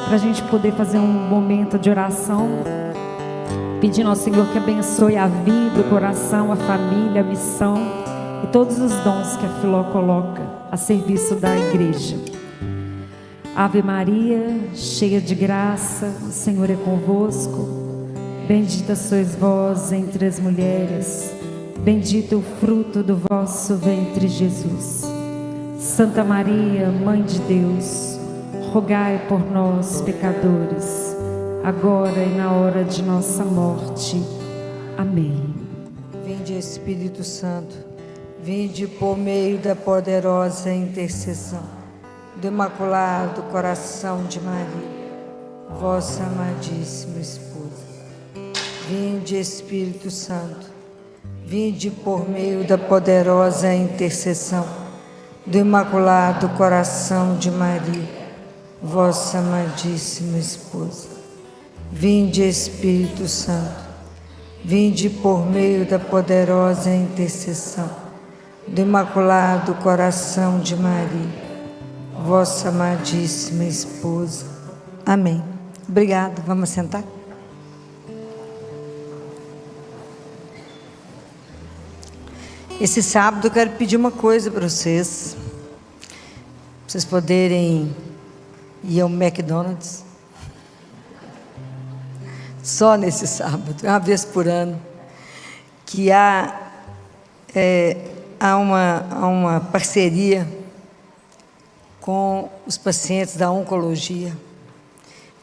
para a gente poder fazer um momento de oração, pedindo ao Senhor que abençoe a vida, o coração, a família, a missão e todos os dons que a Filó coloca a serviço da igreja. Ave Maria, cheia de graça, o Senhor é convosco. Bendita sois vós entre as mulheres, bendito o fruto do vosso ventre, Jesus. Santa Maria, Mãe de Deus, rogai por nós, pecadores, agora e na hora de nossa morte. Amém. Vinde, Espírito Santo, vinde por meio da poderosa intercessão do Imaculado Coração de Maria, vossa amadíssima esposa. Vinde, Espírito Santo, vinde por meio da poderosa intercessão do Imaculado Coração de Maria, vossa amadíssima esposa. Vinde, Espírito Santo, vinde por meio da poderosa intercessão do Imaculado Coração de Maria, vossa amadíssima esposa. Amém. Obrigada. Vamos sentar? Esse sábado eu quero pedir uma coisa para vocês poderem ir ao McDonald's. Só nesse sábado, uma vez por ano, que há uma parceria com os pacientes da oncologia.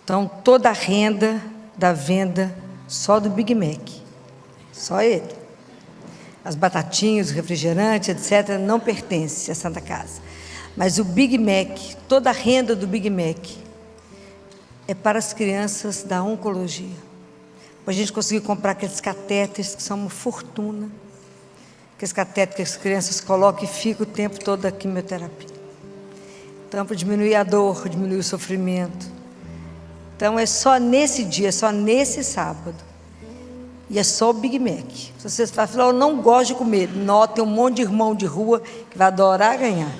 Então, toda a renda da venda só do Big Mac, só ele. As batatinhas, o refrigerante, etc., não pertence à Santa Casa. Mas o Big Mac, toda a renda do Big Mac é para as crianças da oncologia. Para a gente conseguir comprar aqueles catéteres que são uma fortuna. Aqueles catéteres que as crianças colocam e ficam o tempo todo da quimioterapia. Então, para diminuir a dor, diminuir o sofrimento. Então, é só nesse dia, é só nesse sábado. E é só o Big Mac. Se vocês falam, eu não gosto de comer. Não, tem um monte de irmão de rua que vai adorar ganhar.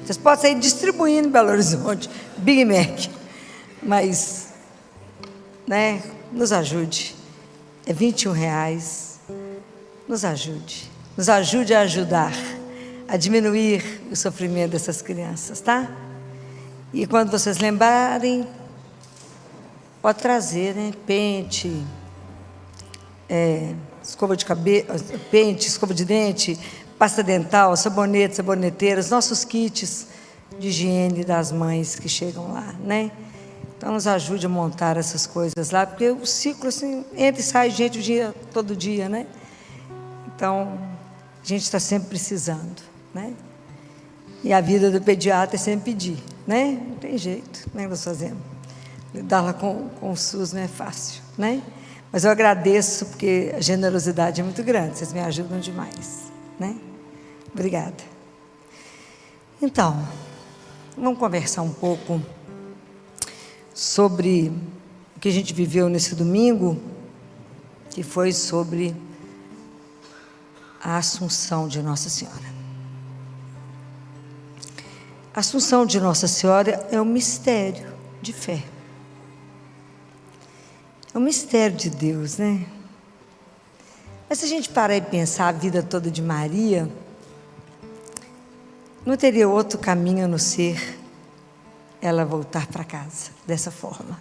Vocês podem sair distribuindo em Belo Horizonte Big Mac. Mas, né, nos ajude. É R$21. Nos ajude. Nos ajude a ajudar, a diminuir o sofrimento dessas crianças, tá? E quando vocês lembrarem, pode trazer, né? Pente, escova de cabelo, pente, escova de dente, pasta dental, sabonete, saboneteira, os nossos kits de higiene das mães que chegam lá, né? Então, nos ajude a montar essas coisas lá, porque o ciclo, assim, entra e sai gente todo dia, né? Então, a gente está sempre precisando, né? E a vida do pediatra é sempre pedir, né? Não tem jeito, né? Nós fazemos. Lidar lá com o SUS não é fácil, né? Mas eu agradeço, porque a generosidade é muito grande, vocês me ajudam demais, né? Obrigada. Então, vamos conversar um pouco sobre o que a gente viveu nesse domingo, que foi sobre a Assunção de Nossa Senhora. A Assunção de Nossa Senhora é um mistério de fé. É um mistério de Deus, né? Mas se a gente parar e pensar a vida toda de Maria, não teria outro caminho a não ser ela voltar para casa dessa forma.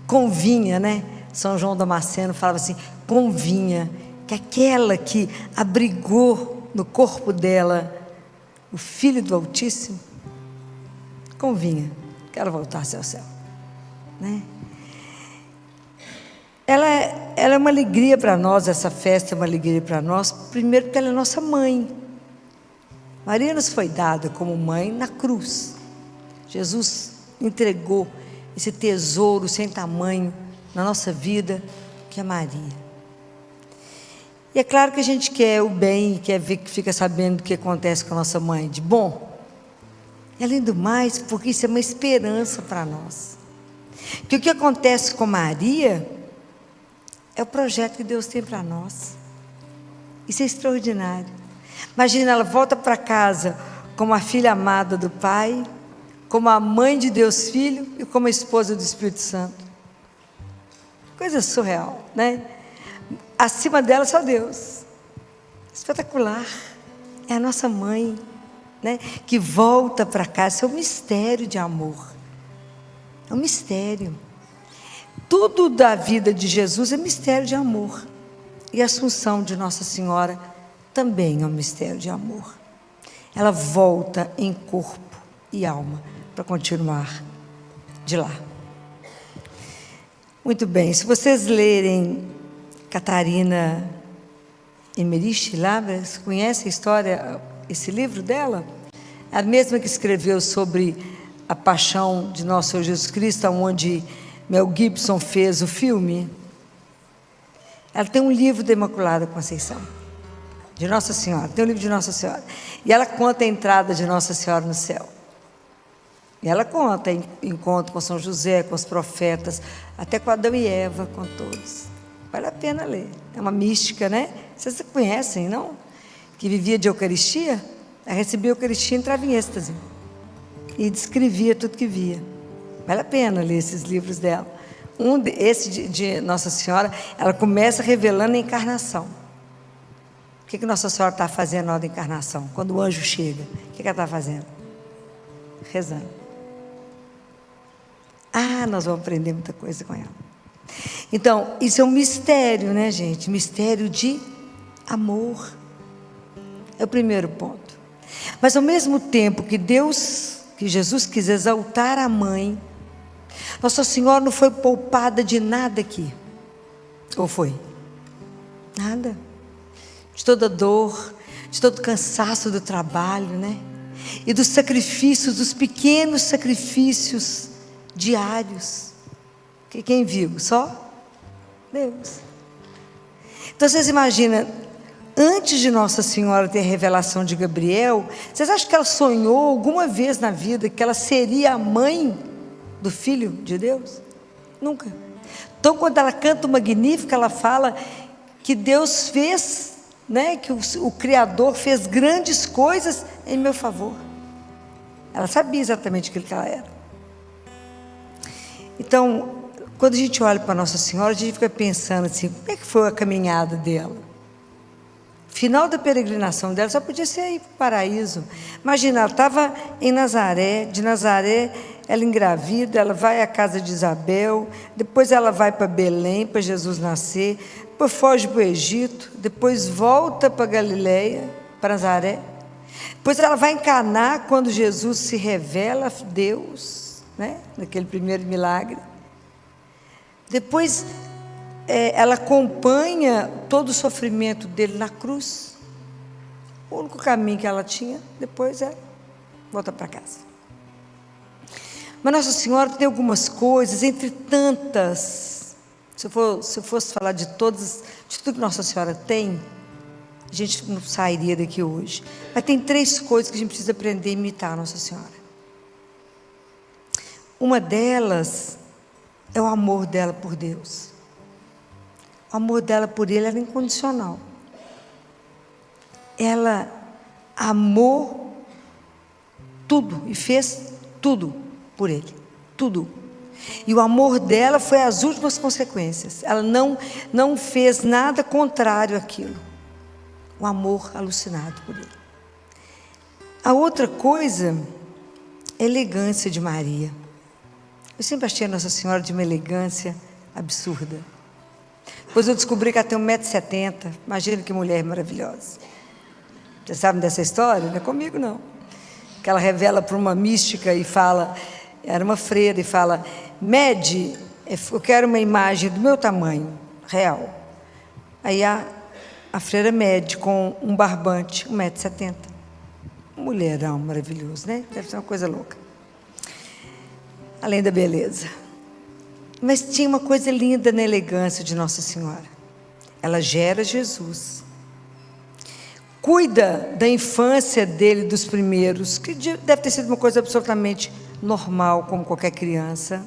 Convinha, né? São João Damasceno falava assim, convinha que aquela que abrigou no corpo dela o Filho do Altíssimo, convinha que ela voltasse ao céu, né? Ela é uma alegria para nós, essa festa é uma alegria para nós, primeiro porque ela é nossa mãe. Maria nos foi dada como mãe na cruz. Jesus entregou esse tesouro sem tamanho na nossa vida, que é Maria. E é claro que a gente quer o bem, quer ver que fica sabendo o que acontece com a nossa mãe de bom. E além do mais, porque isso é uma esperança para nós. Que o que acontece com Maria é o projeto que Deus tem para nós. Isso é extraordinário. Imagina, ela volta para casa como a filha amada do Pai, como a mãe de Deus Filho e como a esposa do Espírito Santo. Coisa surreal, né? Acima dela só Deus. Espetacular. É a nossa mãe, né? Que volta para casa. Isso é um mistério de amor. É um mistério. Tudo da vida de Jesus é mistério de amor. E a Assunção de Nossa Senhora também é um mistério de amor. Ela volta em corpo e alma para continuar de lá. Muito bem, se vocês lerem Catarina Emmerich Labra, você conhece a história, esse livro dela? É a mesma que escreveu sobre a paixão de nosso Senhor Jesus Cristo, onde Mel Gibson fez o filme. Ela tem um livro da Imaculada Conceição, de Nossa Senhora, tem um livro de Nossa Senhora. E ela conta a entrada de Nossa Senhora no céu. E ela conta encontro com São José, com os profetas, até com Adão e Eva, com todos. Vale a pena ler. É uma mística, né? Vocês conhecem, não? Que vivia de Eucaristia, ela recebia a Eucaristia e entrava em êxtase. E descrevia tudo que via. Vale a pena ler esses livros dela. Esse de Nossa Senhora, ela começa revelando a encarnação. O que Nossa Senhora está fazendo na hora da encarnação? Quando o anjo chega, o que ela está fazendo? Rezando. Nós vamos aprender muita coisa com ela. Então, isso é um mistério, né, gente? Mistério de amor. É o primeiro ponto. Mas ao mesmo tempo que Jesus quis exaltar a mãe, Nossa Senhora não foi poupada de nada aqui. Ou foi? Nada. De toda dor, de todo cansaço do trabalho, né? E dos sacrifícios, dos pequenos sacrifícios diários. Que quem viu? Só Deus. Então vocês imaginam, antes de Nossa Senhora ter a revelação de Gabriel, vocês acham que ela sonhou alguma vez na vida que ela seria a mãe do Filho de Deus? Nunca. Então quando ela canta o Magnífica, ela fala que Deus fez, né, que o Criador fez grandes coisas em meu favor. Ela sabia exatamente aquilo que ela era. Então, quando a gente olha para Nossa Senhora, a gente fica pensando assim, como é que foi a caminhada dela? Final da peregrinação dela só podia ser ir para o paraíso. Imagina, ela estava em Nazaré, de Nazaré ela engravida, ela vai à casa de Isabel, depois ela vai para Belém, para Jesus nascer, depois foge para o Egito, depois volta para Galiléia, para Nazaré, depois ela vai em Caná, quando Jesus se revela a Deus, né? Naquele primeiro milagre. Depois ela acompanha todo o sofrimento dele na cruz. O único caminho que ela tinha, depois volta para casa. Mas Nossa Senhora tem algumas coisas, entre tantas. Se eu fosse falar de tudo que Nossa Senhora tem, a gente não sairia daqui hoje. Mas tem 3 coisas que a gente precisa aprender a imitar a Nossa Senhora. Uma delas é o amor dela por Deus. O amor dela por Ele era incondicional. Ela amou tudo e fez tudo por Ele. Tudo. E o amor dela foi as últimas consequências. Ela não fez nada contrário àquilo. O amor alucinado por Ele. A outra coisa é a elegância de Maria. Eu sempre achei a Nossa Senhora de uma elegância absurda. Depois eu descobri que ela tem 1,70 m. Imagina que mulher maravilhosa. Vocês sabem dessa história? Não é comigo, não. Que ela revela para uma mística e fala, era uma freira, e fala, mede, eu quero uma imagem do meu tamanho, real. Aí a freira mede com um barbante, 1,70 m. Mulherão maravilhoso, né? Deve ser uma coisa louca. Além da beleza. Mas tinha uma coisa linda na elegância de Nossa Senhora. Ela gera Jesus. Cuida da infância dele, dos primeiros, que deve ter sido uma coisa absolutamente normal, como qualquer criança.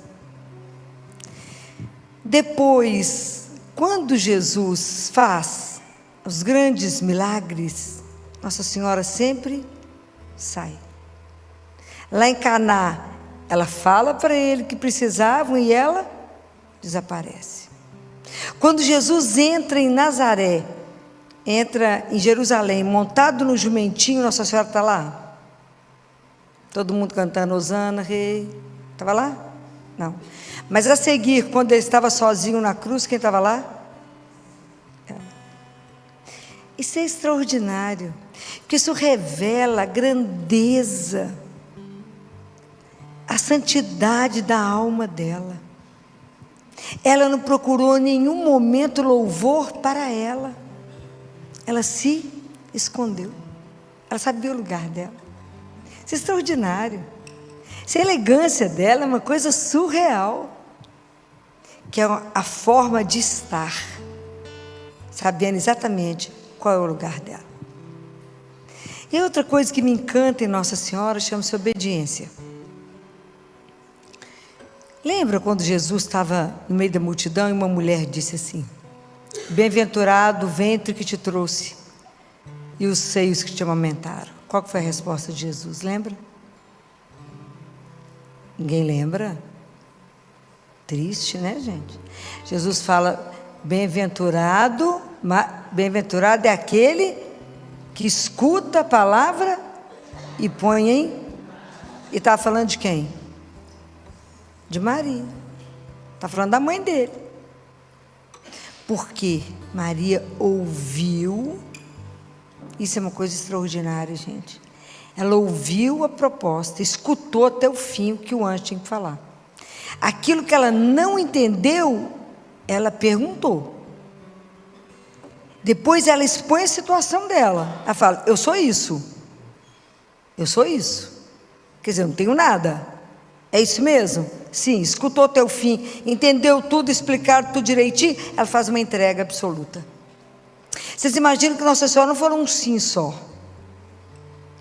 Depois, quando Jesus faz os grandes milagres, Nossa Senhora sempre sai. Lá em Caná, Ela fala para ele que precisavam e ela desaparece. Quando Jesus entra em Nazaré, entra em Jerusalém, montado no jumentinho, Nossa Senhora está lá? Todo mundo cantando Hosana, Rei. Estava lá? Não. Mas a seguir, quando ele estava sozinho na cruz, quem estava lá? Isso é extraordinário, porque isso revela a grandeza, a santidade da alma dela. Ela não procurou em nenhum momento louvor para ela. Ela se escondeu. Ela sabia o lugar dela. Isso é extraordinário. Essa elegância dela é uma coisa surreal, que é a forma de estar, sabendo exatamente qual é o lugar dela. E outra coisa que me encanta em Nossa Senhora chama-se obediência. Lembra quando Jesus estava no meio da multidão e uma mulher disse assim: bem-aventurado o ventre que te trouxe e os seios que te amamentaram. Qual foi a resposta de Jesus? Lembra? Ninguém lembra? Triste, né, gente? Jesus fala: bem-aventurado é aquele que escuta a palavra e põe em... E está falando de quem? De Maria. Está falando da mãe dele. Porque Maria ouviu. Isso é uma coisa extraordinária, gente. Ela ouviu a proposta, escutou até o fim o que o anjo tinha que falar. Aquilo que ela não entendeu, ela perguntou. Depois ela expõe a situação dela. Ela fala: eu sou isso. Eu sou isso. Quer dizer, eu não tenho nada. É isso mesmo? Sim, escutou até o fim, entendeu tudo, explicaram tudo direitinho. Ela faz uma entrega absoluta. Vocês imaginam que Nossa Senhora não falou um sim só.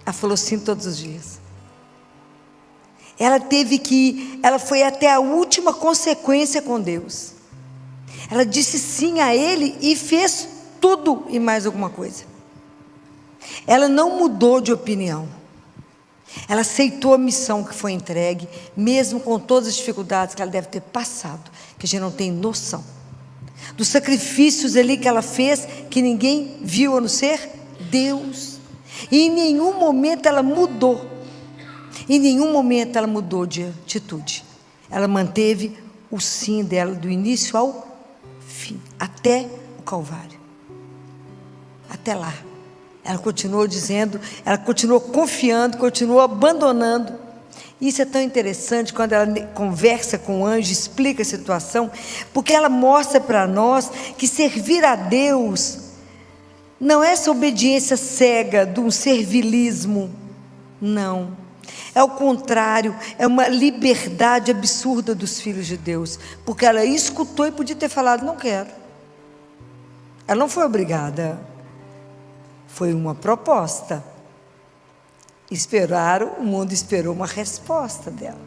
Ela falou sim todos os dias. Ela foi até a última consequência com Deus. Ela disse sim a Ele e fez tudo e mais alguma coisa. Ela não mudou de opinião. Ela aceitou a missão que foi entregue, mesmo com todas as dificuldades que ela deve ter passado, que a gente não tem noção. Dos sacrifícios ali que ela fez, que ninguém viu a não ser Deus. E em nenhum momento ela mudou. Em nenhum momento ela mudou de atitude. Ela manteve o sim dela do início ao fim, até o Calvário. Até lá. Ela continuou dizendo, ela continuou confiando, continuou abandonando. Isso é tão interessante quando ela conversa com o anjo, explica a situação, porque ela mostra para nós que servir a Deus não é essa obediência cega de um servilismo, não. É o contrário, é uma liberdade absurda dos filhos de Deus, porque ela escutou e podia ter falado: não quero. Ela não foi obrigada, foi uma proposta. O mundo esperou uma resposta dela.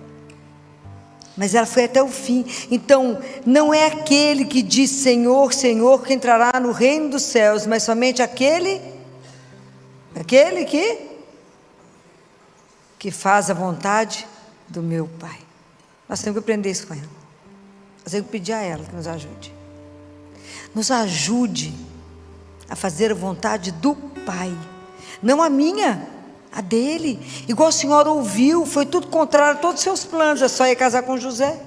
Mas ela foi até o fim. Então, não é aquele que diz Senhor, Senhor, que entrará no reino dos céus, mas somente aquele que faz a vontade do meu Pai. Nós temos que aprender isso com ela. Nós temos que pedir a ela que nos ajude. Nos ajude a fazer a vontade do Pai, não a minha, a dele. Igual a senhora ouviu, foi tudo contrário a todos os seus planos. Ela só ia casar com José.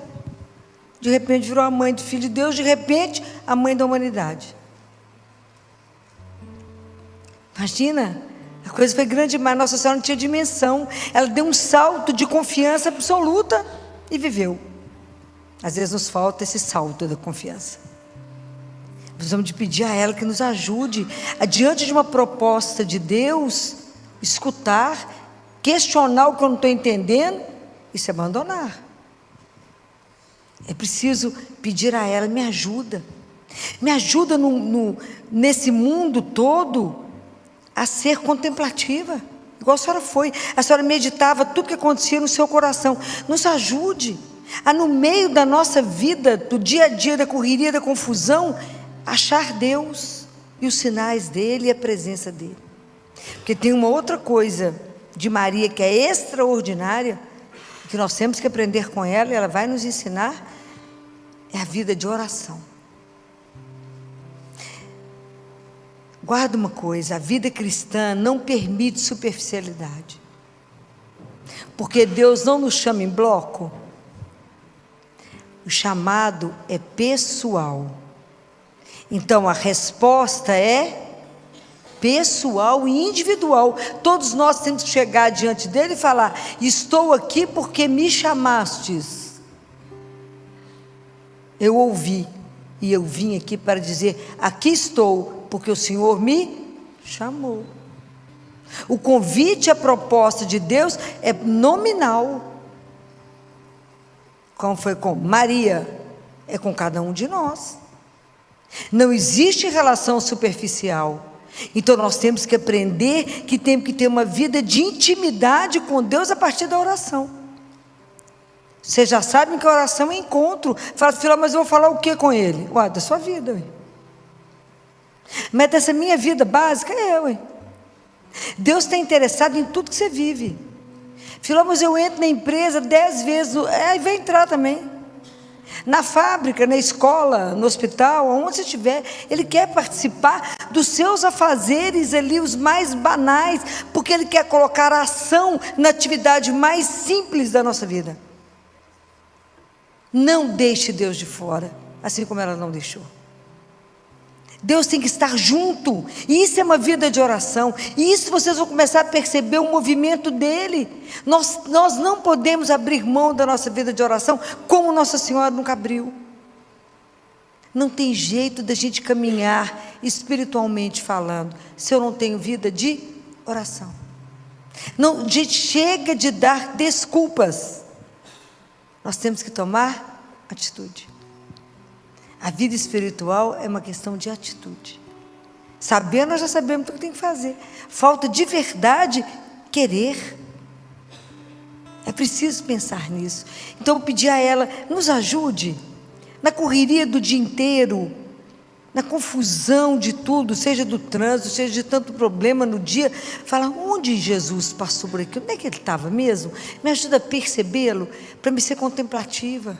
De repente virou a mãe do Filho de Deus, de repente a mãe da humanidade. Imagina, a coisa foi grande demais. Nossa Senhora não tinha dimensão. Ela deu um salto de confiança absoluta e viveu. Às vezes nos falta esse salto da confiança. Precisamos de pedir a ela que nos ajude, diante de uma proposta de Deus, escutar, questionar o que eu não estou entendendo e se abandonar. É preciso pedir a ela: me ajuda nesse mundo todo a ser contemplativa, igual a senhora foi. A senhora meditava tudo que acontecia no seu coração. Nos ajude a, no meio da nossa vida, do dia a dia, da correria, da confusão, achar Deus e os sinais dele e a presença dele. Porque tem uma outra coisa de Maria que é extraordinária. O que nós temos que aprender com ela, e ela vai nos ensinar, é a vida de oração. Guarda uma coisa, a vida cristã não permite superficialidade. Porque Deus não nos chama em bloco. O chamado é pessoal. Então a resposta é pessoal e individual. Todos nós temos que chegar diante dele e falar: estou aqui porque me chamastes. Eu ouvi e eu vim aqui para dizer: aqui estou porque o Senhor me chamou. O convite, a proposta de Deus é nominal. Como foi com Maria, é com cada um de nós. Não existe relação superficial. Então nós temos que aprender que temos que ter uma vida de intimidade com Deus a partir da oração. Vocês já sabem que a oração é encontro. Fala, filho, mas eu vou falar o que com ele? Ué, da sua vida, ué. Mas dessa minha vida básica é, ué. Deus está interessado em tudo que você vive. Filho, mas eu entro na empresa 10 vezes, aí vai entrar também. Na fábrica, na escola, no hospital, aonde você estiver, Ele quer participar dos seus afazeres ali, os mais banais, porque Ele quer colocar a ação na atividade mais simples da nossa vida. Não deixe Deus de fora, assim como ela não deixou. Deus tem que estar junto, e isso é uma vida de oração, e isso vocês vão começar a perceber o movimento dele. Nós não podemos abrir mão da nossa vida de oração, como Nossa Senhora nunca abriu. Não tem jeito da gente caminhar espiritualmente falando, se eu não tenho vida de oração. Não, gente, chega de dar desculpas, nós temos que tomar atitude. A vida espiritual é uma questão de atitude. Sabendo, nós já sabemos o que tem que fazer. Falta de verdade querer. É preciso pensar nisso. Então eu pedi a ela, nos ajude. Na correria do dia inteiro, na confusão de tudo, seja do trânsito, seja de tanto problema no dia, fala, onde Jesus passou por aqui? Onde é que ele estava mesmo? Me ajuda a percebê-lo, para me ser contemplativa.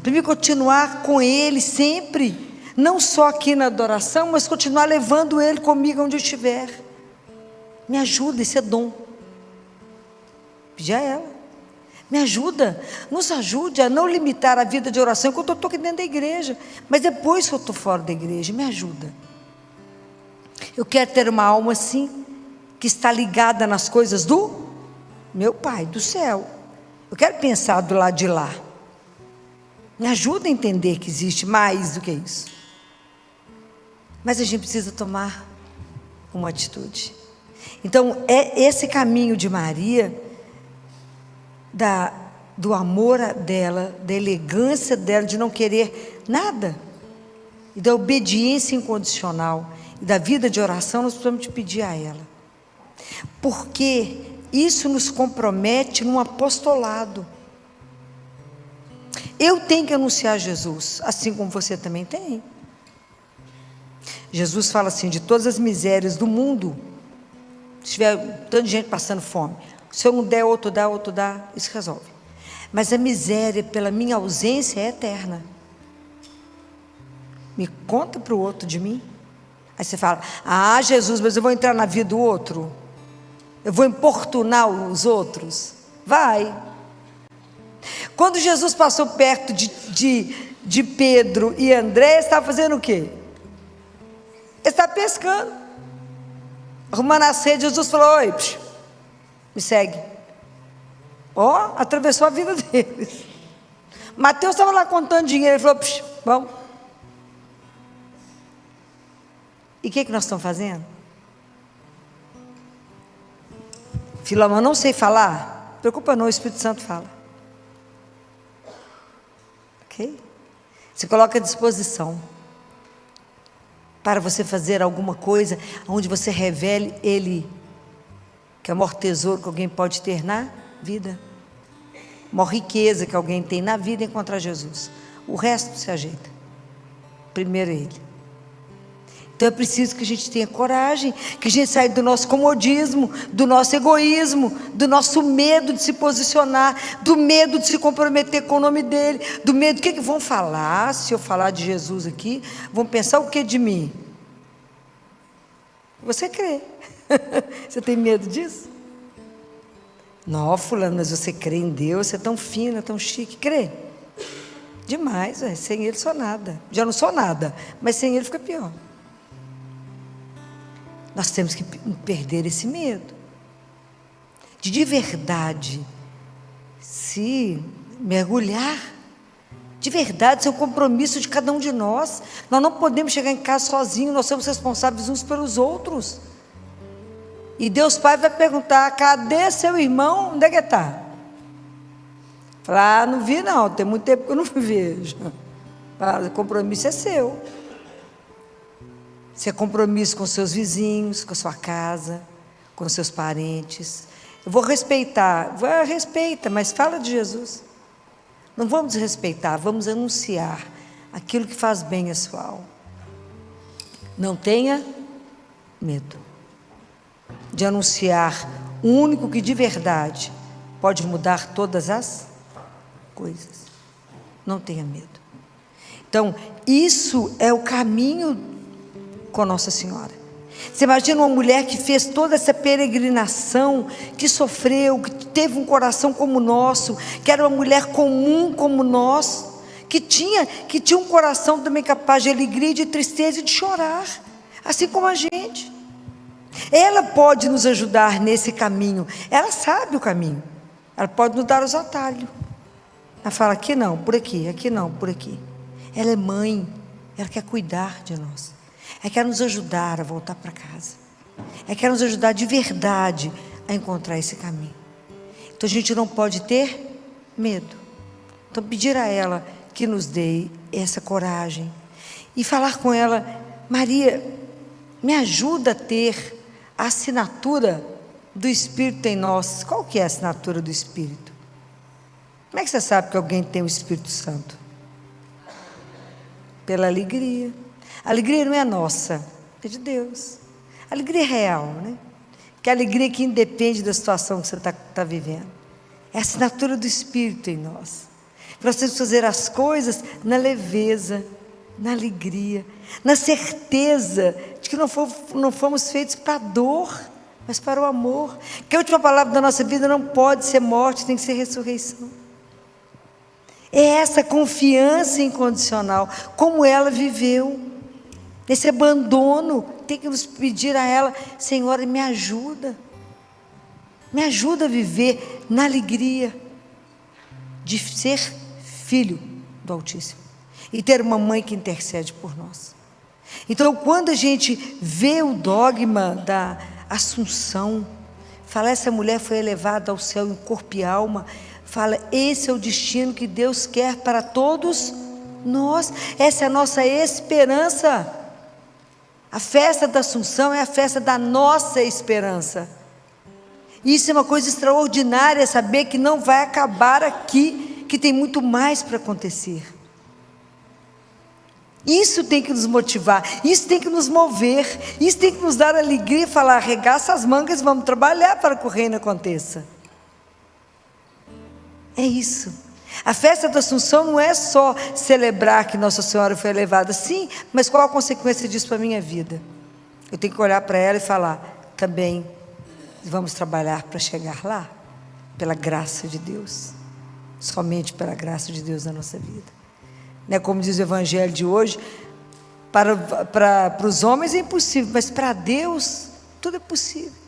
Para mim continuar com Ele sempre, não só aqui na adoração, mas continuar levando Ele comigo onde eu estiver. Me ajuda, esse é dom. Pedi a ela, me ajuda, nos ajude a não limitar a vida de oração enquanto eu estou aqui dentro da igreja, mas depois que eu estou fora da igreja, me ajuda. Eu quero ter uma alma assim, que está ligada nas coisas do meu Pai, do céu. Eu quero pensar do lado de lá. Me ajuda a entender que existe mais do que isso. Mas a gente precisa tomar uma atitude. Então, é esse caminho de Maria, do amor dela, da elegância dela, de não querer nada, e da obediência incondicional, e da vida de oração, nós precisamos pedir a ela. Porque isso nos compromete num apostolado. Eu tenho que anunciar Jesus, assim como você também tem. Jesus fala assim, de todas as misérias do mundo, se tiver tanta gente passando fome, se eu não der, outro dá, isso resolve. Mas a miséria pela minha ausência é eterna. Me conta para o outro de mim. Aí você fala, Jesus, mas eu vou entrar na vida do outro? Eu vou importunar os outros? Vai. Quando Jesus passou perto de Pedro e André, ele estava fazendo o quê? Ele estava pescando, arrumando a sede. Jesus falou, oi, me segue. Atravessou a vida deles. Mateus estava lá contando dinheiro, ele falou, vamos. E o que nós estamos fazendo? Filomão, não sei falar? Preocupa não, o Espírito Santo fala. Ok? Se coloca à disposição para você fazer alguma coisa onde você revele Ele, que é o maior tesouro que alguém pode ter na vida, a maior riqueza que alguém tem na vida é encontrar Jesus. O resto se ajeita. Primeiro Ele. Então é preciso que a gente tenha coragem, que a gente saia do nosso comodismo, do nosso egoísmo, do nosso medo de se posicionar, do medo de se comprometer com o nome dele, do medo, o que vão falar se eu falar de Jesus aqui? Vão pensar o que de mim? Você crê? Você tem medo disso? Não, fulano, mas você crê em Deus, você é tão fina, tão chique, crê? Demais, sem ele sou nada. Já não sou nada, mas sem ele fica pior. Nós temos que perder esse medo. De verdade, se mergulhar, de verdade, isso é um compromisso de cada um de nós. Nós não podemos chegar em casa sozinhos, nós somos responsáveis uns pelos outros. E Deus Pai vai perguntar: cadê seu irmão? Onde é que está? Falar: não vi não, tem muito tempo que eu não vejo. O compromisso é seu. Se é compromisso com seus vizinhos, com a sua casa, com seus parentes. Eu vou respeitar, respeita, mas fala de Jesus. Não vamos desrespeitar, vamos anunciar aquilo que faz bem à sua alma. Não tenha medo de anunciar o único que de verdade pode mudar todas as coisas. Não tenha medo. Então, isso é o caminho com Nossa Senhora. Você imagina uma mulher que fez toda essa peregrinação, que sofreu, que teve um coração como o nosso, que era uma mulher comum como nós, que tinha um coração também capaz de alegria, de tristeza e de chorar, assim como a gente. Ela pode nos ajudar nesse caminho, ela sabe o caminho, ela pode nos dar os atalhos. Ela fala: aqui não, por aqui não, por aqui. Ela é mãe, ela quer cuidar de nós. Ela quer nos ajudar a voltar para casa. Ela quer nos ajudar de verdade a encontrar esse caminho. Então a gente não pode ter medo. Então pedir a ela que nos dê essa coragem. E falar com ela: Maria, me ajuda a ter a assinatura do Espírito em nós. Qual que é a assinatura do Espírito? Como é que você sabe que alguém tem o Espírito Santo? Pela alegria. A alegria não é nossa, é de Deus. A alegria é real, né? Que a alegria que independe da situação que você está vivendo. É a assinatura do Espírito em nós. Nós temos que fazer as coisas na leveza, na alegria, na certeza de que não fomos feitos para a dor, mas para o amor. Que a última palavra da nossa vida não pode ser morte, tem que ser ressurreição. É essa confiança incondicional, como ela viveu. Esse abandono, tem que nos pedir a ela: Senhora, me ajuda a viver na alegria de ser filho do Altíssimo e ter uma mãe que intercede por nós. Então, quando a gente vê o dogma da Assunção, fala: essa mulher foi elevada ao céu em corpo e alma, fala: esse é o destino que Deus quer para todos nós, essa é a nossa esperança. A festa da Assunção é a festa da nossa esperança. Isso é uma coisa extraordinária, saber que não vai acabar aqui, que tem muito mais para acontecer. Isso tem que nos motivar, isso tem que nos mover, isso tem que nos dar alegria e falar: arregaça as mangas e vamos trabalhar para que o reino aconteça. É isso. A festa da Assunção não é só celebrar que Nossa Senhora foi elevada, sim, mas qual a consequência disso para a minha vida? Eu tenho que olhar para ela e falar: também vamos trabalhar para chegar lá, pela graça de Deus, somente pela graça de Deus na nossa vida. Não é como diz o Evangelho de hoje: para os homens é impossível, mas para Deus tudo é possível.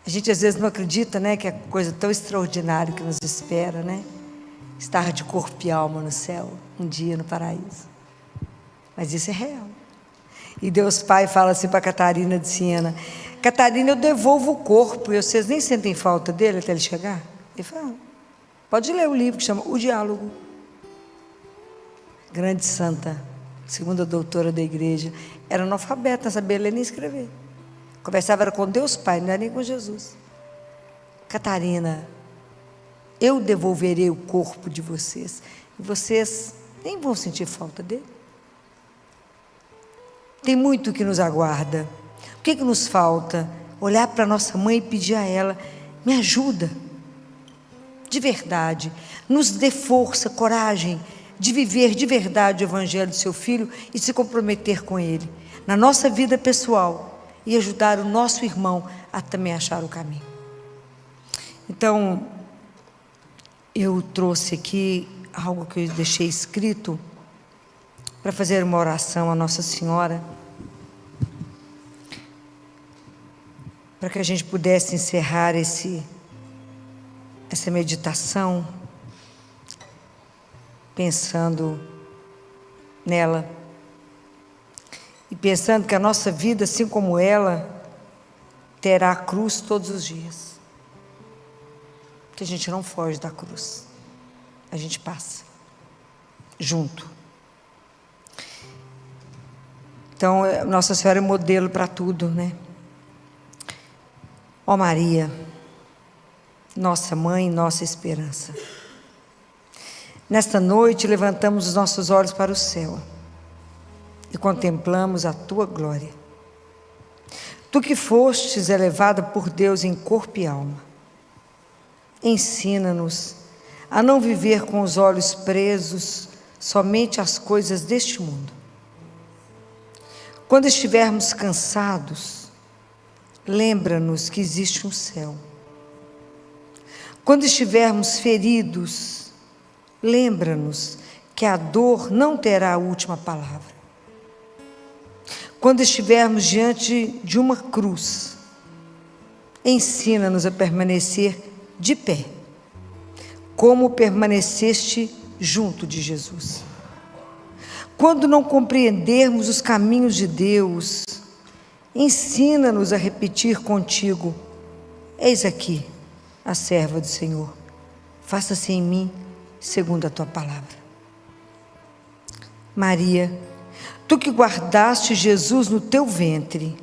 A gente às vezes não acredita, né, que é coisa tão extraordinária que nos espera, né? Estar de corpo e alma no céu, um dia no paraíso. Mas isso é real. E Deus Pai fala assim para Catarina de Siena: Catarina, eu devolvo o corpo, e vocês nem sentem falta dele até ele chegar? Ele fala: pode ler o livro que chama O Diálogo. Grande santa, segunda doutora da igreja, era analfabeta, não sabia ler nem escrever. Conversava com Deus Pai, não era nem com Jesus. Catarina, eu devolverei o corpo de vocês, e vocês nem vão sentir falta dele. Tem muito que nos aguarda. O que nos falta? Olhar para nossa mãe e pedir a ela: me ajuda, de verdade, nos dê força, coragem de viver de verdade o evangelho do seu filho e se comprometer com ele, na nossa vida pessoal, e ajudar o nosso irmão a também achar o caminho. Então, eu trouxe aqui algo que eu deixei escrito para fazer uma oração a Nossa Senhora, para que a gente pudesse encerrar essa meditação, pensando nela, e pensando que a nossa vida, assim como ela, terá a cruz todos os dias, que a gente não foge da cruz, a gente passa junto. Então, Nossa Senhora é modelo para tudo, né? Ó Maria, nossa mãe, nossa esperança. Nesta noite, levantamos os nossos olhos para o céu e contemplamos a tua glória. Tu que fostes elevada por Deus em corpo e alma, ensina-nos a não viver com os olhos presos somente às coisas deste mundo. Quando estivermos cansados, lembra-nos que existe um céu. Quando estivermos feridos, lembra-nos que a dor não terá a última palavra. Quando estivermos diante de uma cruz, ensina-nos a permanecer de pé, como permaneceste junto de Jesus. Quando não compreendermos os caminhos de Deus, ensina-nos a repetir contigo: eis aqui a serva do Senhor, faça-se em mim segundo a tua palavra. Maria, tu que guardaste Jesus no teu ventre,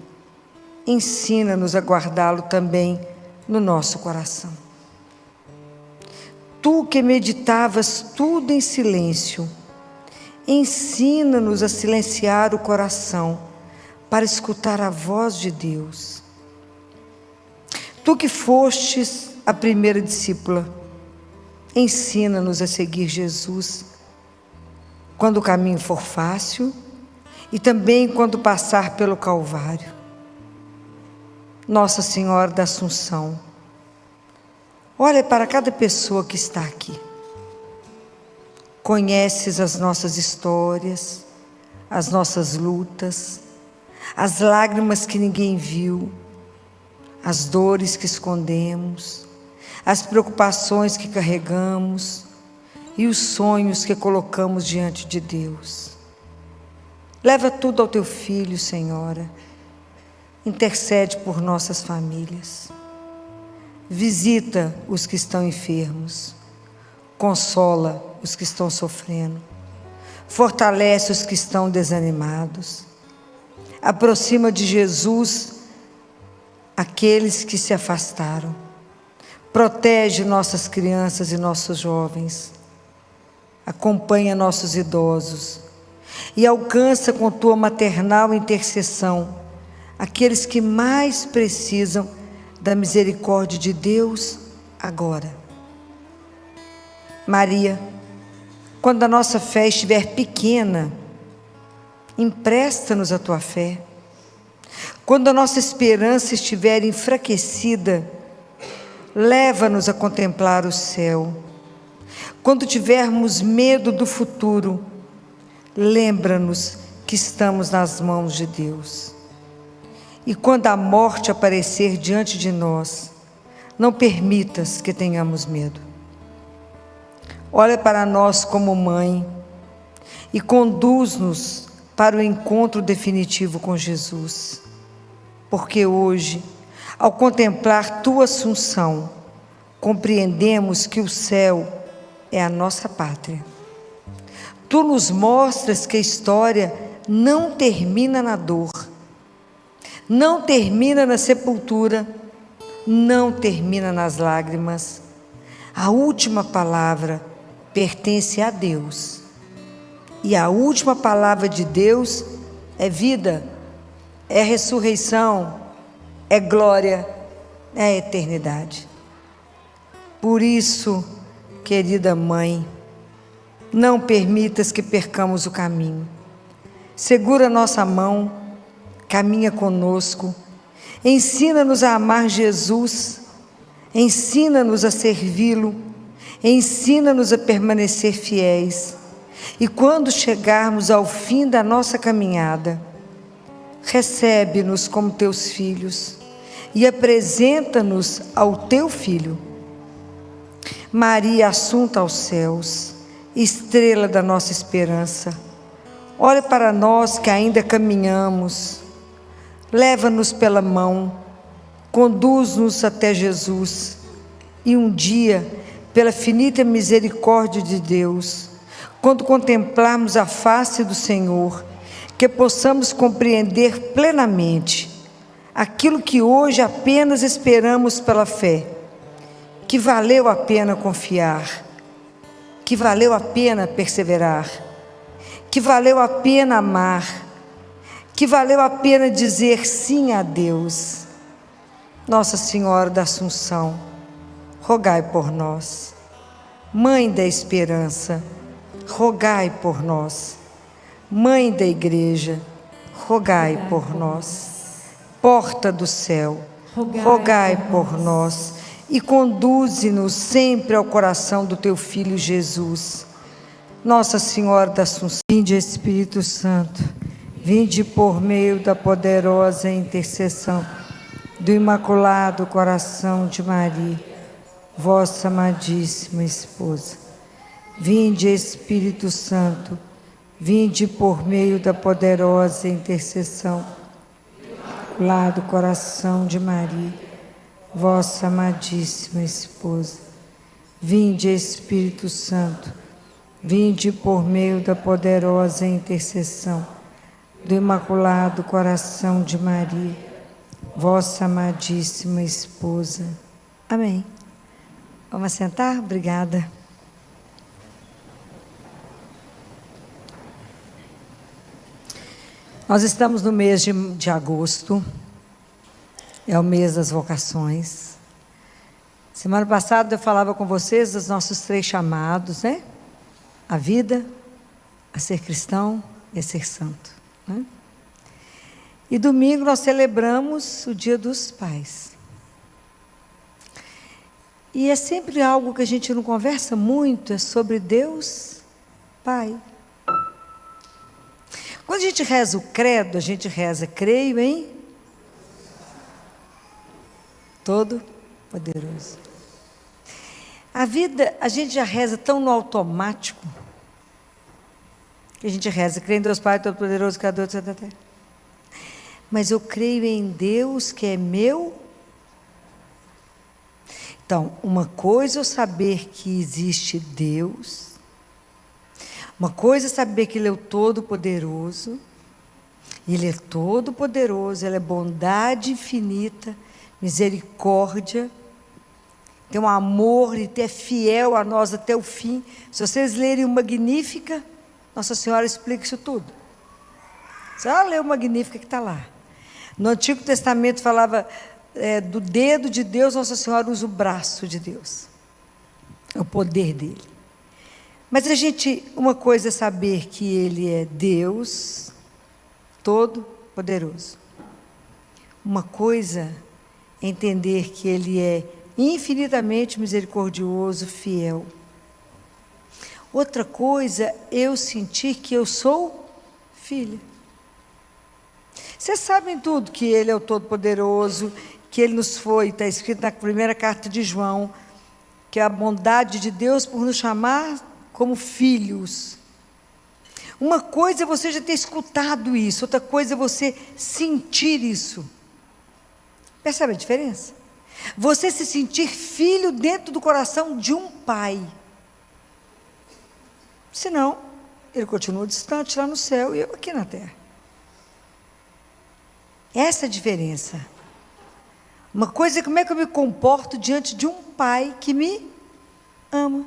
ensina-nos a guardá-lo também no nosso coração. Tu que meditavas tudo em silêncio, ensina-nos a silenciar o coração para escutar a voz de Deus. Tu que fostes a primeira discípula, ensina-nos a seguir Jesus quando o caminho for fácil e também quando passar pelo Calvário. Nossa Senhora da Assunção, olha para cada pessoa que está aqui. Conheces as nossas histórias, as nossas lutas, as lágrimas que ninguém viu, as dores que escondemos, as preocupações que carregamos e os sonhos que colocamos diante de Deus. Leva tudo ao teu Filho, Senhora. Intercede por nossas famílias. Visita os que estão enfermos. Consola os que estão sofrendo. Fortalece os que estão desanimados. Aproxima de Jesus aqueles que se afastaram. Protege nossas crianças e nossos jovens. Acompanha nossos idosos. E alcança com tua maternal intercessão aqueles que mais precisam da misericórdia de Deus agora. Maria, quando a nossa fé estiver pequena, empresta-nos a tua fé. Quando a nossa esperança estiver enfraquecida, leva-nos a contemplar o céu. Quando tivermos medo do futuro, lembra-nos que estamos nas mãos de Deus. E quando a morte aparecer diante de nós, não permitas que tenhamos medo. Olha para nós como mãe e conduz-nos para o encontro definitivo com Jesus. Porque hoje, ao contemplar tua Assunção, compreendemos que o céu é a nossa pátria. Tu nos mostras que a história não termina na dor, não termina na sepultura, não termina nas lágrimas. A última palavra pertence a Deus. E a última palavra de Deus é vida, é ressurreição, é glória, é eternidade. Por isso, querida mãe, não permitas que percamos o caminho. Segura nossa mão, caminha conosco, ensina-nos a amar Jesus, ensina-nos a servi-lo, ensina-nos a permanecer fiéis. E quando chegarmos ao fim da nossa caminhada, recebe-nos como teus filhos e apresenta-nos ao teu Filho. Maria, assunta aos céus, estrela da nossa esperança, olha para nós que ainda caminhamos, leva-nos pela mão, conduz-nos até Jesus, e um dia, pela finita misericórdia de Deus, quando contemplarmos a face do Senhor, que possamos compreender plenamente aquilo que hoje apenas esperamos pela fé, que valeu a pena confiar, que valeu a pena perseverar, que valeu a pena amar, que valeu a pena dizer sim a Deus. Nossa Senhora da Assunção, rogai por nós. Mãe da Esperança, rogai por nós. Mãe da Igreja, rogai por nós. Porta do céu, rogai por nós. E conduze-nos sempre ao coração do teu Filho Jesus. Nossa Senhora da Assunção, vinde Espírito Santo, vinde por meio da poderosa intercessão do Imaculado Coração de Maria, vossa amadíssima esposa. Vinde Espírito Santo, vinde por meio da poderosa intercessão do Imaculado Coração de Maria, vossa amadíssima esposa. Vinde Espírito Santo, vinde por meio da poderosa intercessão do Imaculado Coração de Maria, vossa amadíssima esposa. Amém. Vamos sentar? Obrigada. Nós estamos no mês de agosto, é o mês das vocações. Semana passada eu falava com vocês dos nossos 3 chamados, né? A vida, a ser cristão e a ser santo, né? E domingo nós celebramos o Dia dos Pais. E é sempre algo que a gente não conversa muito, é sobre Deus Pai. Quando a gente reza o credo, a gente reza, creio em Todo-Poderoso. A vida, a gente já reza tão no automático, que a gente reza, creio em Deus Pai Todo-Poderoso, Criador de toda a terra. Mas eu creio em Deus que é meu. Então, uma coisa é eu saber que existe Deus, uma coisa é saber que Ele é o Todo-Poderoso, Ele é Todo-Poderoso, Ele é bondade infinita, misericórdia, tem um amor e é fiel a nós até o fim. Se vocês lerem o Magnífica, Nossa Senhora explica isso tudo. Só ler o Magnífica que está lá. No Antigo Testamento falava do dedo de Deus, Nossa Senhora usa o braço de Deus. É o poder dele. Mas uma coisa é saber que Ele é Deus Todo-Poderoso. Uma coisa é entender que Ele é infinitamente misericordioso, fiel. Outra coisa é eu sentir que eu sou filha. Vocês sabem tudo, que Ele é o Todo-Poderoso, que Ele nos foi, está escrito na primeira carta de João, que é a bondade de Deus por nos chamar como filhos. Uma coisa é você já ter escutado isso, outra coisa é você sentir isso. Percebe a diferença? Você se sentir filho dentro do coração de um pai. Senão, Ele continua distante lá no céu e eu aqui na terra. Essa é a diferença. Uma coisa é como é que eu me comporto diante de um pai que me ama.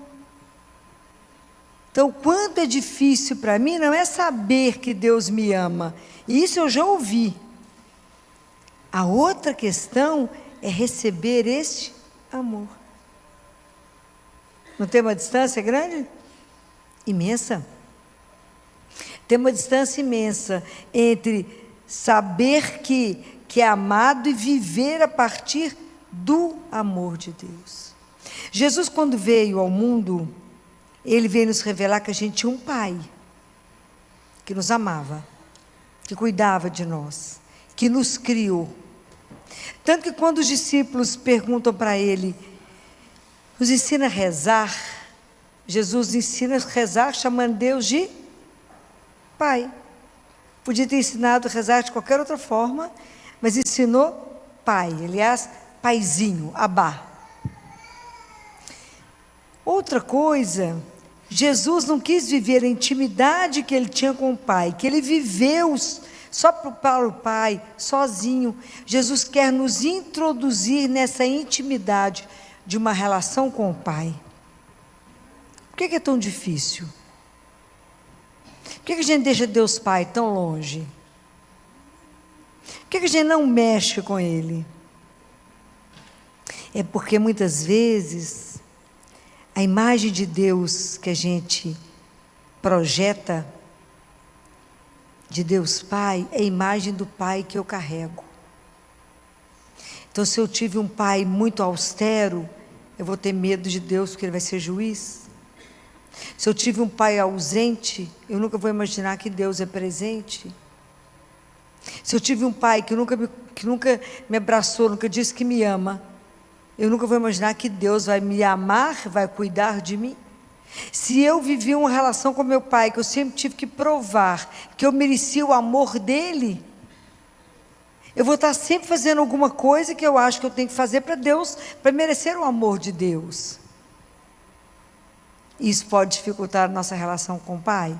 Então, quanto é difícil para mim, não é saber que Deus me ama. Isso eu já ouvi. A outra questão é receber este amor. Não tem uma distância grande? Imensa. Tem uma distância imensa entre saber que é amado e viver a partir do amor de Deus. Jesus, quando veio ao mundo, Ele veio nos revelar que a gente tinha um Pai que nos amava, que cuidava de nós, que nos criou. Tanto que quando os discípulos perguntam para Ele, nos ensina a rezar, Jesus ensina a rezar chamando Deus de Pai. Podia ter ensinado a rezar de qualquer outra forma, mas ensinou Pai, aliás, Paizinho, Abá. Outra coisa, Jesus não quis viver a intimidade que Ele tinha com o Pai, que Ele viveu só para o Pai, sozinho. Jesus quer nos introduzir nessa intimidade de uma relação com o Pai. Por que é tão difícil? Por que a gente deixa Deus Pai tão longe? Por que a gente não mexe com Ele? É porque muitas vezes a imagem de Deus que a gente projeta, de Deus Pai, é a imagem do Pai que eu carrego. Então, se eu tive um pai muito austero, eu vou ter medo de Deus, porque Ele vai ser juiz. Se eu tive um pai ausente, eu nunca vou imaginar que Deus é presente. Se eu tive um pai que nunca me abraçou, nunca disse que me ama, eu nunca vou imaginar que Deus vai me amar, vai cuidar de mim. Se eu vivi uma relação com meu pai, que eu sempre tive que provar que eu merecia o amor dele, eu vou estar sempre fazendo alguma coisa que eu acho que eu tenho que fazer para Deus, para merecer o amor de Deus. Isso pode dificultar a nossa relação com o Pai?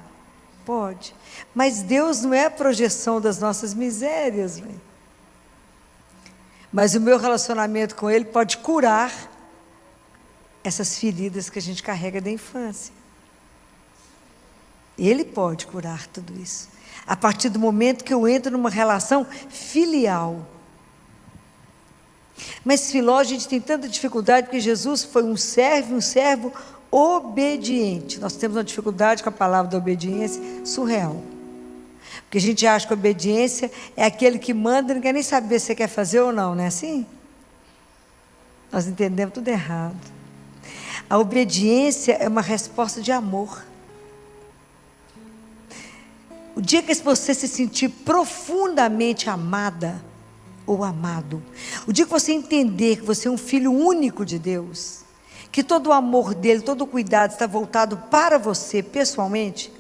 Pode. Mas Deus não é a projeção das nossas misérias, véio. Mas o meu relacionamento com Ele pode curar essas feridas que a gente carrega da infância. Ele pode curar tudo isso. A partir do momento que eu entro numa relação filial. Mas Filó, a gente tem tanta dificuldade, porque Jesus foi um servo obediente. Nós temos uma dificuldade com a palavra da obediência surreal. Porque a gente acha que a obediência é aquele que manda, não quer nem saber se você quer fazer ou não, não é assim? Nós entendemos tudo errado. A obediência é uma resposta de amor. O dia que você se sentir profundamente amada ou amado, o dia que você entender que você é um filho único de Deus, que todo o amor dele, todo o cuidado está voltado para você pessoalmente,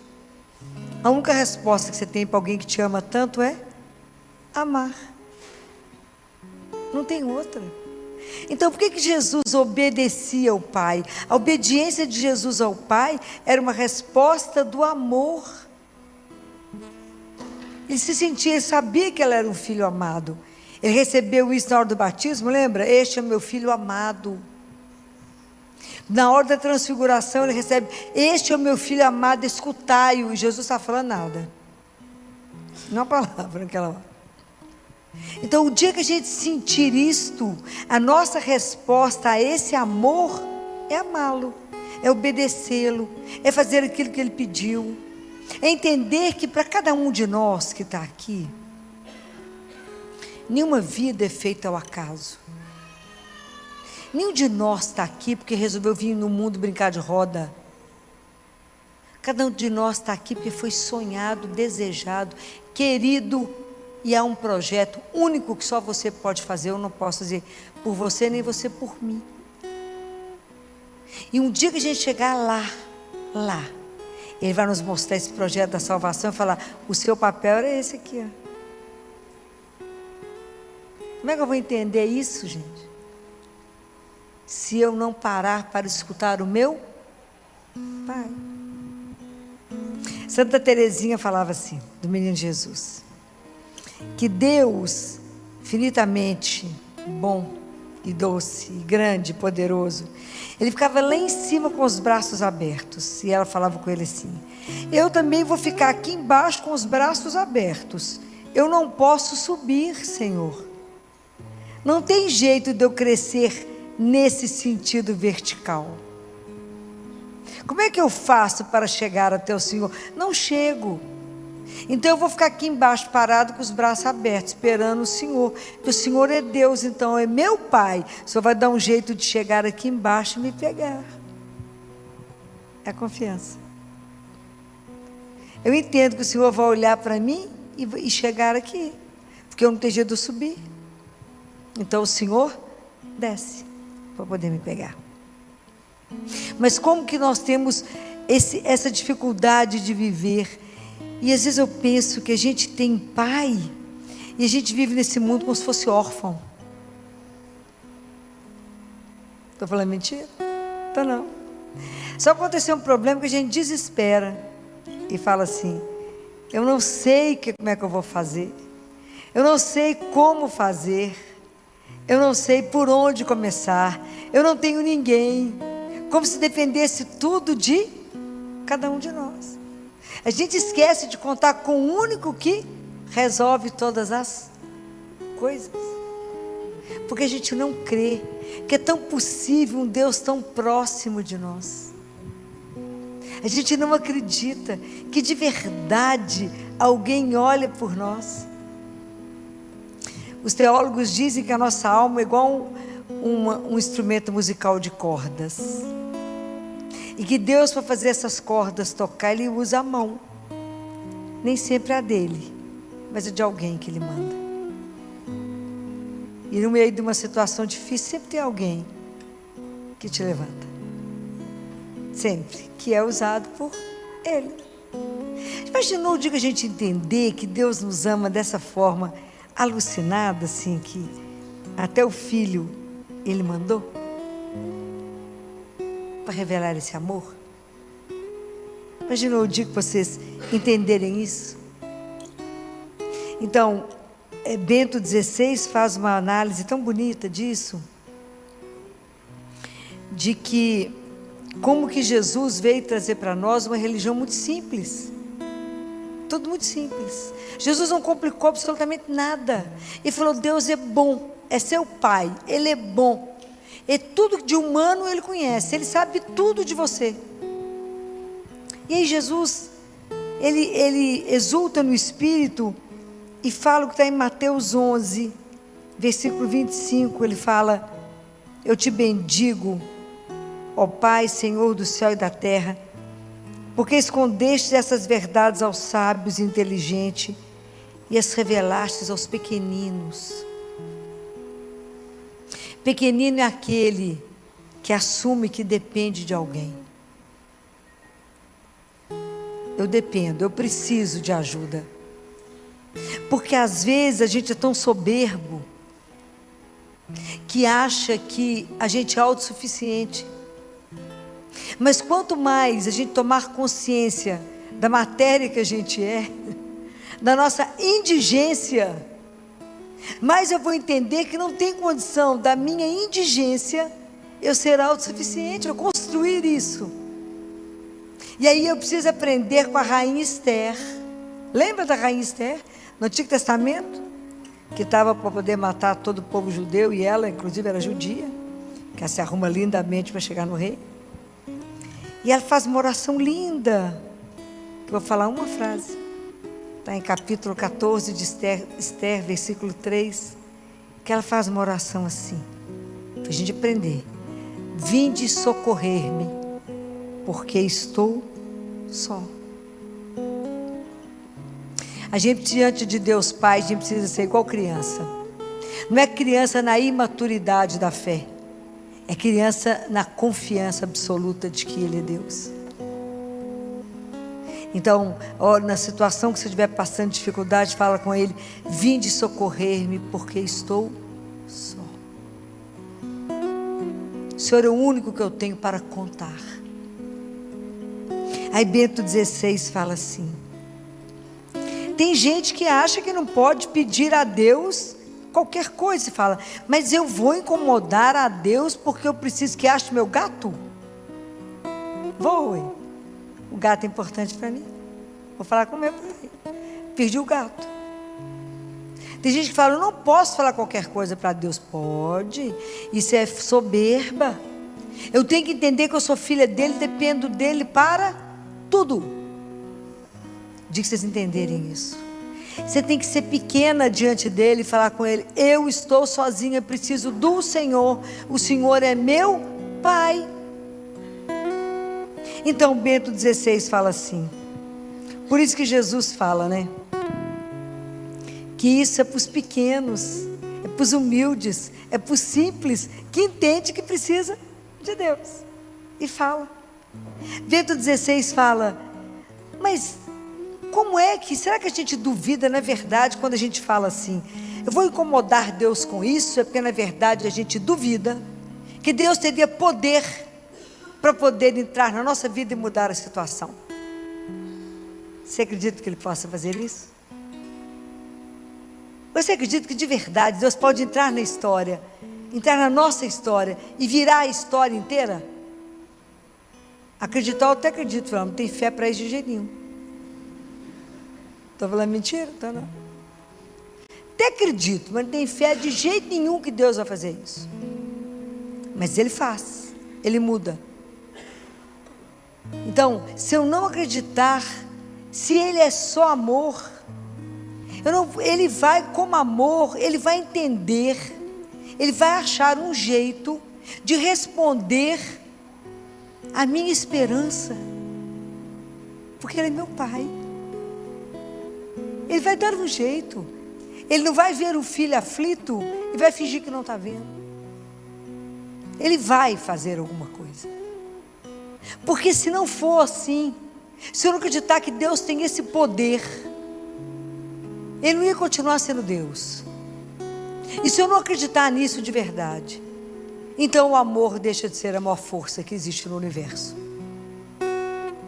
a única resposta que você tem para alguém que te ama tanto é amar. Não tem outra. Então, por que Jesus obedecia ao Pai? A obediência de Jesus ao Pai era uma resposta do amor. Ele se sentia, ele sabia que ele era um filho amado. Ele recebeu isso na hora do batismo, lembra? Este é meu filho amado. Na hora da transfiguração, ele recebe: este é o meu filho amado, escutai-o. E Jesus não está falando nada. Não é uma palavra naquela hora. Então, o dia que a gente sentir isto, a nossa resposta a esse amor é amá-lo, é obedecê-lo, é fazer aquilo que ele pediu, é entender que para cada um de nós que está aqui, nenhuma vida é feita ao acaso. Nenhum de nós está aqui porque resolveu vir no mundo brincar de roda. Cada um de nós está aqui porque foi sonhado, desejado, querido. E há um projeto único que só você pode fazer. Eu não posso fazer por você, nem você por mim. E um dia que a gente chegar lá, Ele vai nos mostrar esse projeto da salvação e falar: o seu papel era esse aqui, ó. Como é que eu vou entender isso, gente? Se eu não parar para escutar o meu Pai. Santa Teresinha falava assim, do menino Jesus: que Deus, infinitamente bom, e doce, e grande, e poderoso. Ele ficava lá em cima com os braços abertos. E ela falava com ele assim: eu também vou ficar aqui embaixo com os braços abertos. Eu não posso subir, Senhor. Não tem jeito de eu crescer nesse sentido vertical. Como é que eu faço para chegar até o Senhor? Não chego. Então eu vou ficar aqui embaixo parado com os braços abertos, esperando o Senhor. Porque o Senhor é Deus, então é meu Pai. O Senhor vai dar um jeito de chegar aqui embaixo e me pegar. É a confiança. Eu entendo que o Senhor vai olhar para mim e chegar aqui, porque eu não tenho jeito de eu subir. Então o Senhor desce para poder me pegar. Mas como que nós temos essa dificuldade de viver? E às vezes eu penso que a gente tem pai e a gente vive nesse mundo como se fosse órfão. Estou falando mentira? Estou não. Só aconteceu um problema que a gente desespera e fala assim: eu não sei como é que eu vou fazer, eu não sei como fazer, eu não sei por onde começar, eu não tenho ninguém, como se dependesse tudo de cada um de nós. A gente esquece de contar com o único que resolve todas as coisas, porque a gente não crê que é tão possível um Deus tão próximo de nós. A gente não acredita que de verdade alguém olha por nós. Os teólogos dizem que a nossa alma é igual um instrumento musical de cordas. E que Deus, para fazer essas cordas tocar, Ele usa a mão. Nem sempre é a dele, mas é de alguém que Ele manda. E no meio de uma situação difícil, sempre tem alguém que te levanta. Sempre. Que é usado por Ele. Imaginou o dia que a gente entender que Deus nos ama dessa forma alucinada, assim, que até o Filho Ele mandou para revelar esse amor? Imaginou o dia que vocês entenderem isso? Então, Bento XVI faz uma análise tão bonita disso, de que como que Jesus veio trazer para nós uma religião muito simples. Tudo muito simples. Jesus não complicou absolutamente nada. Ele falou: Deus é bom, é seu Pai, Ele é bom. E tudo de humano Ele conhece, Ele sabe tudo de você. E aí Jesus, Ele exulta no Espírito e fala o que está em Mateus 11, versículo 25, Ele fala: eu te bendigo, ó Pai, Senhor do céu e da terra, porque escondeste essas verdades aos sábios e inteligentes e as revelastes aos pequeninos. Pequenino é aquele que assume que depende de alguém. Eu dependo, eu preciso de ajuda. Porque às vezes a gente é tão soberbo que acha que a gente é autossuficiente. Mas quanto mais a gente tomar consciência da matéria que a gente é, da nossa indigência, mais eu vou entender que não tem condição da minha indigência eu ser autossuficiente, eu construir isso. E aí eu preciso aprender com a rainha Esther. Lembra da rainha Esther, no Antigo Testamento? Que estava para poder matar todo o povo judeu, e ela, inclusive, era judia, que ela se arruma lindamente para chegar no rei. E ela faz uma oração linda, que eu vou falar uma frase. Está em capítulo 14 de Esther, versículo 3, que ela faz uma oração assim, para a gente aprender: vinde socorrer-me, porque estou só. A gente, diante de Deus Pai, a gente precisa ser igual criança. Não é criança na imaturidade da fé, é criança na confiança absoluta de que Ele é Deus. Então, na situação que você estiver passando dificuldade, fala com Ele: vinde socorrer-me, porque estou só. O Senhor é o único que eu tenho para contar. Aí Bento XVI fala assim: tem gente que acha que não pode pedir a Deus qualquer coisa. Você fala, mas eu vou incomodar a Deus porque eu preciso que ache meu gato? Vou, ué. O gato é importante para mim. Vou falar com o meu pai. Perdi o gato. Tem gente que fala, eu não posso falar qualquer coisa para Deus. Pode. Isso é soberba. Eu tenho que entender que eu sou filha dele, dependo dele para tudo. Diga que vocês entenderem isso. Você tem que ser pequena diante dele e falar com ele, eu estou sozinha, preciso do Senhor. O Senhor é meu Pai. Então Bento XVI fala assim. Por isso que Jesus fala, né? Que isso é para os pequenos, é para os humildes, é para os simples, que entende que precisa de Deus. E fala. Bento XVI fala, mas como é que, será que a gente duvida, na verdade, quando a gente fala assim, eu vou incomodar Deus com isso, é porque na verdade a gente duvida que Deus teria poder para poder entrar na nossa vida e mudar a situação. Você acredita que Ele possa fazer isso? Você acredita que de verdade Deus pode entrar na história, entrar na nossa história e virar a história inteira? Acreditar, eu até acredito, não tem fé para isso de jeito nenhum. Estou falando mentira? Então não. Até acredito, mas não tem fé de jeito nenhum que Deus vai fazer isso. Mas Ele faz, Ele muda. Então, se eu não acreditar, se Ele é só amor, Ele vai como amor, Ele vai entender, Ele vai achar um jeito de responder a minha esperança, porque Ele é meu Pai. Ele vai dar um jeito. Ele não vai ver o filho aflito e vai fingir que não está vendo. Ele vai fazer alguma coisa. Porque se não for assim, se eu não acreditar que Deus tem esse poder, Ele não ia continuar sendo Deus. E se eu não acreditar nisso de verdade, então o amor deixa de ser a maior força que existe no universo.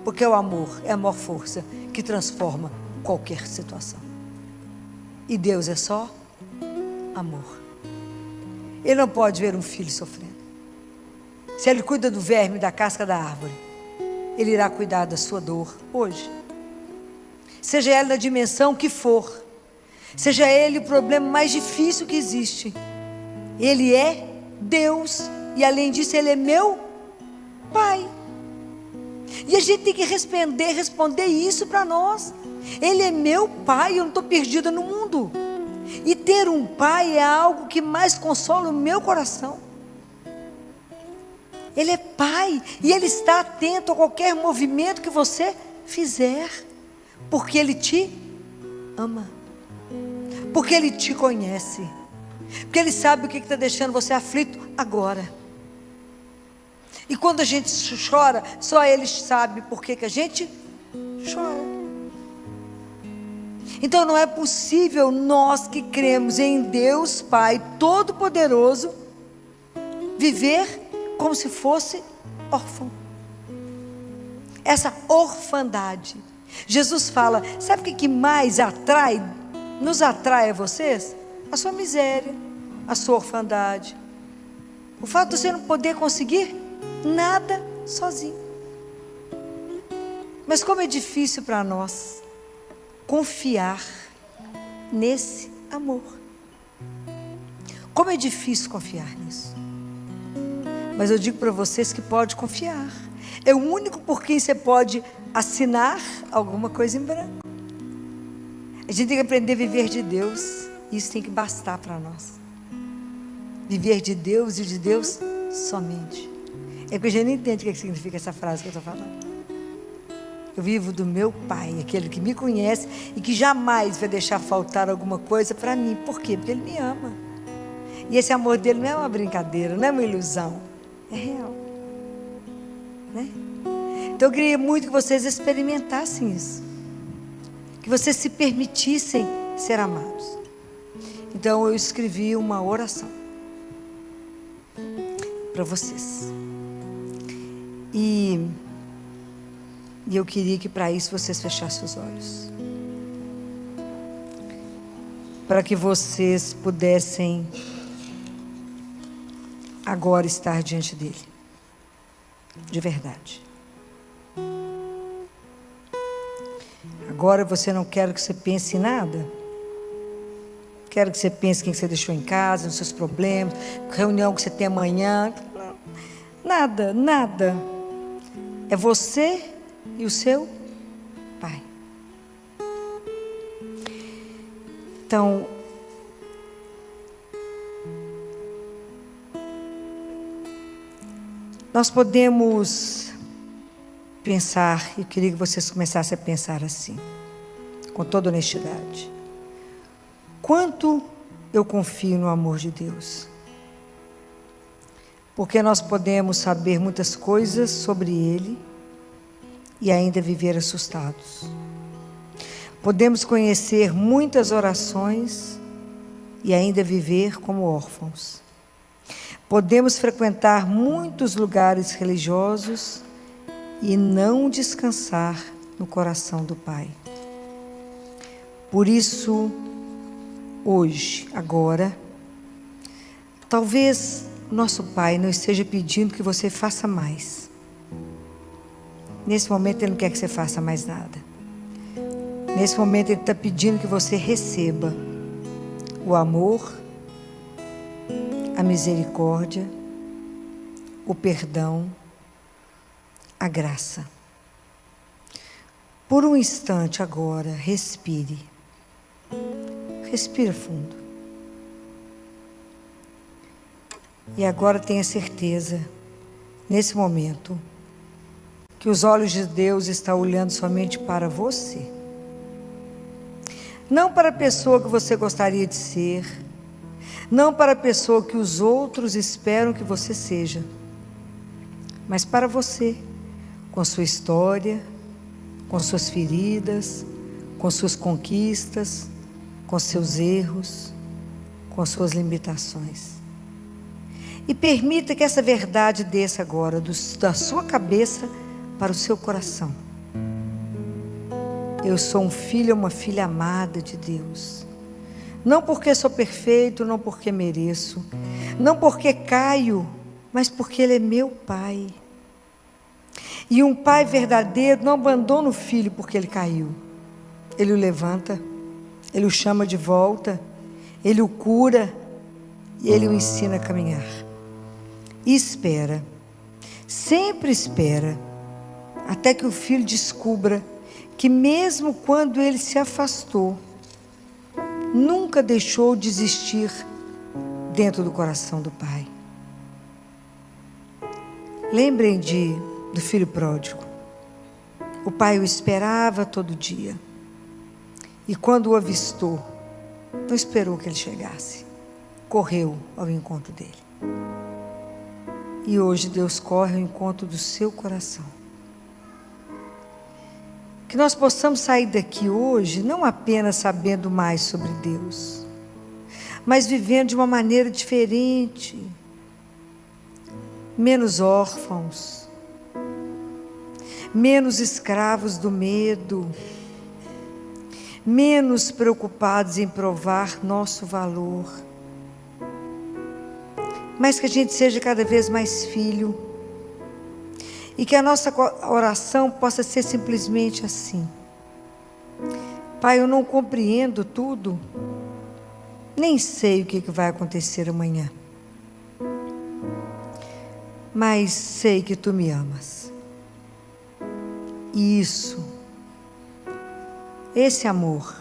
Porque o amor é a maior força que transforma qualquer situação. E Deus é só amor. Ele não pode ver um filho sofrendo. Se Ele cuida do verme da casca da árvore, Ele irá cuidar da sua dor hoje. Seja ela na dimensão que for, seja ele o problema mais difícil que existe, Ele é Deus, e além disso Ele é meu Pai. E a gente tem que responder isso para nós. Ele é meu Pai, eu não estou perdida no mundo. E ter um Pai é algo que mais consola o meu coração. Ele é Pai, e Ele está atento a qualquer movimento que você fizer, porque Ele te ama, porque Ele te conhece, porque Ele sabe o que está deixando você aflito agora. E quando a gente chora, só Ele sabe por que a gente chora. Então não é possível nós que cremos em Deus Pai Todo-Poderoso viver como se fosse órfão. Essa orfandade. Jesus fala, sabe o que mais nos atrai a vocês? A sua miséria, a sua orfandade. O fato de você não poder conseguir nada sozinho. Mas como é difícil para nós confiar nesse amor. Como é difícil confiar nisso. Mas eu digo para vocês que pode confiar. É o único por quem você pode assinar alguma coisa em branco. A gente tem que aprender a viver de Deus. Isso tem que bastar para nós. Viver de Deus e de Deus somente. É que a gente não entende o que significa essa frase que eu estou falando. Eu vivo do meu Pai, aquele que me conhece e que jamais vai deixar faltar alguma coisa para mim. Por quê? Porque Ele me ama. E esse amor dele não é uma brincadeira, não é uma ilusão. É real. Né? Então eu queria muito que vocês experimentassem isso. Que vocês se permitissem ser amados. Então eu escrevi uma oração para vocês. E eu queria que para isso vocês fechassem os olhos. para que vocês pudessem agora estar diante dele, de verdade. Agora você não quer que você pense em nada. Quero que você pense quem você deixou em casa, nos seus problemas, reunião que você tem amanhã. Nada, nada. É você e o seu Pai. Então, nós podemos pensar, e eu queria que vocês começassem a pensar assim, com toda honestidade. Quanto eu confio no amor de Deus? Porque nós podemos saber muitas coisas sobre Ele e ainda viver assustados. Podemos conhecer muitas orações e ainda viver como órfãos. Podemos frequentar muitos lugares religiosos e não descansar no coração do Pai. Por isso, hoje, agora, talvez nosso Pai não esteja pedindo que você faça mais. Nesse momento Ele não quer que você faça mais nada. Nesse momento Ele está pedindo que você receba o amor, a misericórdia, o perdão, a graça. Por um instante agora, respire. Respira fundo. E agora tenha certeza, nesse momento, que os olhos de Deus estão olhando somente para você. Não para a pessoa que você gostaria de ser, não para a pessoa que os outros esperam que você seja, mas para você, com sua história, com suas feridas, com suas conquistas, com seus erros, com suas limitações. E permita que essa verdade desça agora da sua cabeça para o seu coração. Eu sou um filho ou uma filha amada de Deus. Não porque sou perfeito, não porque mereço, não porque caio, mas porque Ele é meu Pai. E um pai verdadeiro não abandona o filho porque ele caiu. Ele o levanta, ele o chama de volta, ele o cura e ele o ensina a caminhar. E espera, sempre espera, até que o filho descubra que mesmo quando ele se afastou, nunca deixou de existir dentro do coração do Pai. Lembrem do filho pródigo. O pai o esperava todo dia. E quando o avistou, não esperou que ele chegasse. Correu ao encontro dele. E hoje Deus corre ao encontro do seu coração. Que nós possamos sair daqui hoje, não apenas sabendo mais sobre Deus, mas vivendo de uma maneira diferente. Menos órfãos, menos escravos do medo, menos preocupados em provar nosso valor, mas que a gente seja cada vez mais filho, e que a nossa oração possa ser simplesmente assim: Pai, eu não compreendo tudo, nem sei o que vai acontecer amanhã, mas sei que Tu me amas. E esse amor